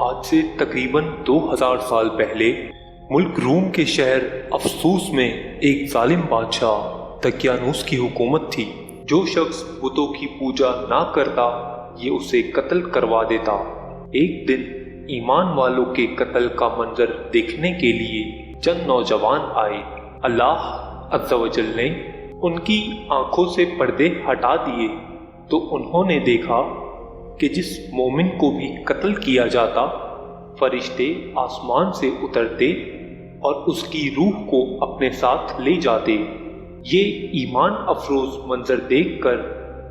آج سے تقریباً 2000 سال پہلے ملک روم کے شہر افسوس میں ایک ظالم بادشاہ دقیانوس کی حکومت تھی۔ جو شخص بتوں کی پوجا نہ کرتا یہ اسے قتل کروا دیتا۔ ایک دن ایمان والوں کے قتل کا منظر دیکھنے کے لیے چند نوجوان آئے۔ اللہ عز و جل نے ان کی آنکھوں سے پردے ہٹا دیے تو انہوں نے دیکھا کہ جس مومن کو بھی قتل کیا جاتا فرشتے آسمان سے اترتے اور اس کی روح کو اپنے ساتھ لے جاتے۔ یہ ایمان افروز منظر دیکھ کر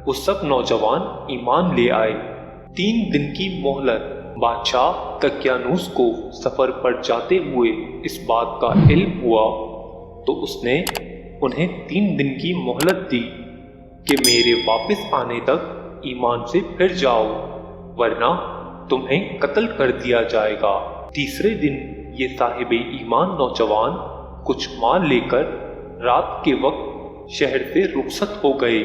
وہ سب نوجوان ایمان لے آئے۔ 3 دن کی مہلت۔ بادشاہ دقیانوس کو سفر پر جاتے ہوئے اس بات کا علم ہوا تو اس نے انہیں 3 دن کی مہلت دی کہ میرے واپس آنے تک ایمان سے پھر جاؤ ورنہ تمہیں قتل کر دیا جائے گا۔ تیسرے دن یہ صاحب ایمان نوجوان کچھ مال لے کر رات کے وقت شہر سے رخصت ہو گئے۔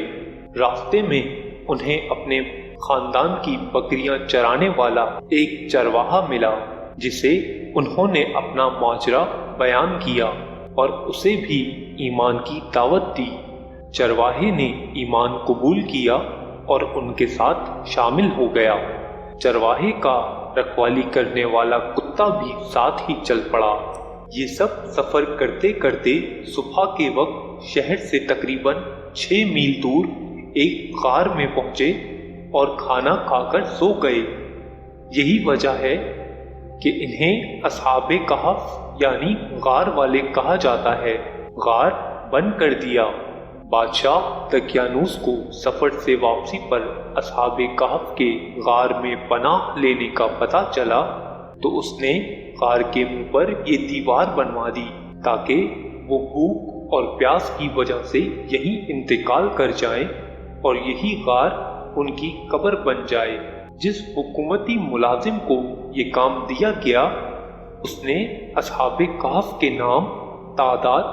راستے میں انہیں اپنے خاندان کی بکریاں چرانے والا ایک چرواہا ملا جسے انہوں نے اپنا ماجرا بیان کیا اور اسے بھی ایمان کی دعوت دی۔ چرواہے نے ایمان قبول کیا اور ان کے ساتھ شامل ہو گیا۔ چرواہے کا رکھوالی کرنے والا کتا بھی ساتھ ہی چل پڑا۔ یہ سب سفر کرتے کرتے صبح کے وقت شہر سے تقریباً 6 میل دور ایک غار میں پہنچے اور کھانا کھا کر سو گئے۔ یہی وجہ ہے کہ انہیں اصحاب کہف یعنی غار والے کہا جاتا ہے۔ غار بند کر دیا۔ بادشاہ دقیانوس کو سفر سے واپسی پر اصحاب کہف کے غار میں پناہ لینے کا پتہ چلا تو اس نے غار کے منہ پر یہ دیوار بنوا دی تاکہ وہ بھوک اور پیاس کی وجہ سے یہیں انتقال کر جائیں اور یہی غار ان کی قبر بن جائے۔ جس حکومتی ملازم کو یہ کام دیا گیا اس نے اصحاب کہف کے نام، تعداد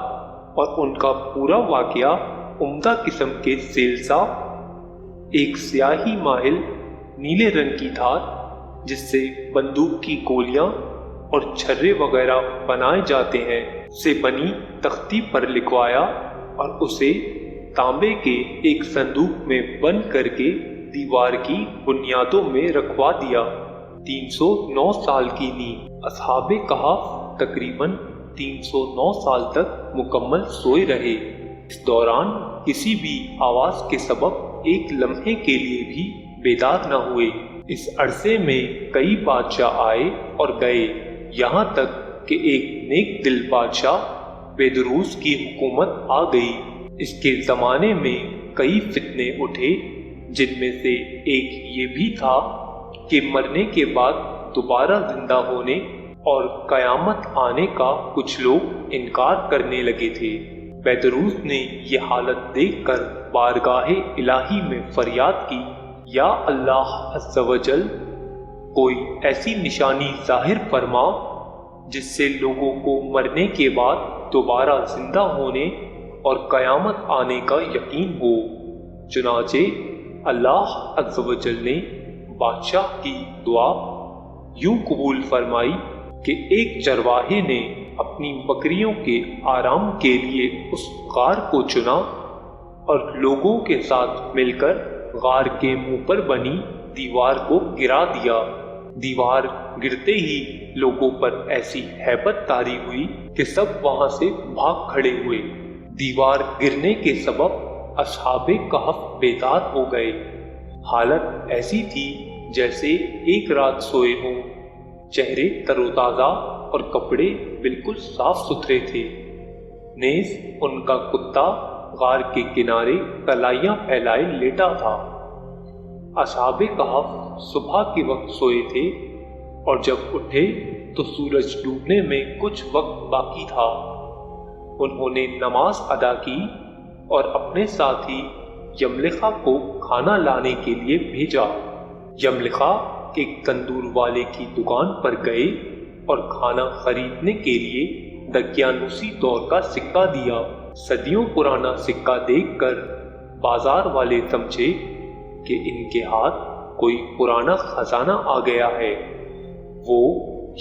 اور ان کا پورا واقعہ عمدہ قسم کے سیلسا، ایک سیاہی مائل نیلے رنگ کی دھات جس سے بندوق کی گولیاں اور چھرے وغیرہ بنائے جاتے ہیں سے بنی تختی پر لکھوایا اور اسے تانبے کے ایک صندوق میں بند کر کے دیوار کی بنیادوں میں رکھوا دیا۔ 309 سال کی نیند۔ اصحاب کہف تقریباً 309 سال تک مکمل سوئے رہے۔ اس دوران کسی بھی آواز کے سبب ایک لمحے کے لیے بھی بیدار نہ ہوئے۔ اس عرصے میں کئی بادشاہ آئے اور گئے، یہاں تک کہ ایک نیک دل بادشاہ بیدروس کی حکومت آ گئی۔ اس کے زمانے میں کئی فتنے اٹھے جن میں سے ایک یہ بھی تھا کہ مرنے کے بعد دوبارہ زندہ ہونے اور قیامت آنے کا کچھ لوگ انکار کرنے لگے تھے۔ بیدروس نے یہ حالت دیکھ کر بارگاہ الہی میں فریاد کی، یا اللہ عز و جل، کوئی ایسی نشانی ظاہر فرما جس سے لوگوں کو مرنے کے بعد دوبارہ زندہ ہونے اور قیامت آنے کا یقین ہو۔ چنانچہ اللہ عز و جل نے بادشاہ کی دعا یوں قبول فرمائی کہ ایک چرواہے نے اپنی بکریوں کے آرام کے لیے اس غار کو چنا اور لوگوں کے ساتھ مل کر غار کے منہ پر بنی دیوار کو گرا دیا۔ دیوار گرتے ہی لوگوں پر ایسی ہیبت طاری ہوئی کہ سب وہاں سے بھاگ کھڑے ہوئے۔ دیوار گرنے کے سبب اصحاب کہف بیدار ہو گئے۔ حالت ایسی تھی جیسے ایک رات سوئے ہوں۔ چہرے تر و تازہ اور کپڑے بالکل صاف ستھرے تھے۔ نیز ان کا کتا غار کے کنارے کلائیاں پھیلائے لیٹا تھا۔ اصحاب کہف صبح کے وقت سوئے تھے اور جب اٹھے تو سورج ڈوبنے میں کچھ وقت باقی تھا۔ انہوں نے نماز ادا کی اور اپنے ساتھی یملخا کو کھانا لانے کے لیے بھیجا۔ یملخا ایک تندور والے کی دکان پر گئے اور کھانا خریدنے کے لیے دقیانوسی دور کا سکہ دیا۔ صدیوں پرانا سکہ دیکھ کر بازار والے سمجھے کہ ان کے ہاتھ کوئی پرانا خزانہ آ گیا ہے۔ وہ